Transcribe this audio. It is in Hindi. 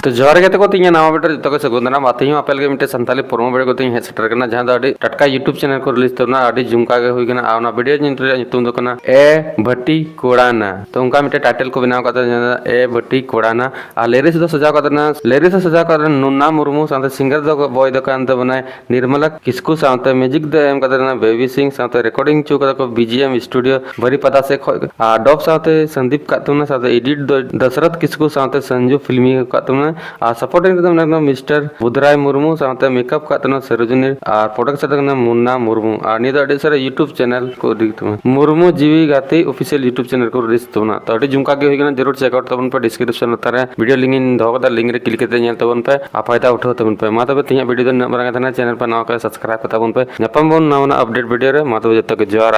तो जोहर के तको तीन नामा बेटर जतो के सगुंदना बातें हूं अपल के मिटे संताली प्रोमो वीडियो को तीन हे सेटर करना जहां दा टटका यूट्यूब चैनल को रिलीज तोना आडी झुमका के हुई गना आवना वीडियो नितुम दो कना ए भट्टी कोड़ाना तो उनका मिटे टाइटल को बनाव कता ए भट्टी कोड़ाना आ लिरिक्स दो सजाव कतना लिरिक्स सजाव कर नुन्ना मुर्मू साथे सिंगर दो बॉय दो कांत बनाए निर्मला किस्कू साथे म्यूजिक द एम कतना बेबी सिंह साथे रिकॉर्डिंग चु कता को बीजीएम स्टूडियो भरी पता से आ डॉप साथे संदीप कातुना साथे एडिट दशरथ किस्कू साथे संजू फिल्मी कातुना आ सपोर्टिंग एकदम मिस्टर बुधराय मुर्मू साथे मेकअप कातुना सरोजनी आ प्रोडक्शन कतना मुन्ना मुर्मू आ नि द सारे यूट्यूब चैनल को दिखतुना मुर्मू जीवी गाती ऑफिशियल यूट्यूब चैनल को रिलीज तुना तो अडी झुमका के होइगना जरूर चेकआउट तबन पे डिस्क्रिप्शन उतारे वीडियो लिंक इन दो कदा लिंक रे क्लिक करते नेल तबन पे आ फायदा उठाओ तबन पे मा तबे तिया वीडियो न मरंगा थाना चैनल पे नवा के सब्सक्राइब तबन पे नपम बोन नवा अपडेट वीडियो रे मा तबे जत्तो के जोहार।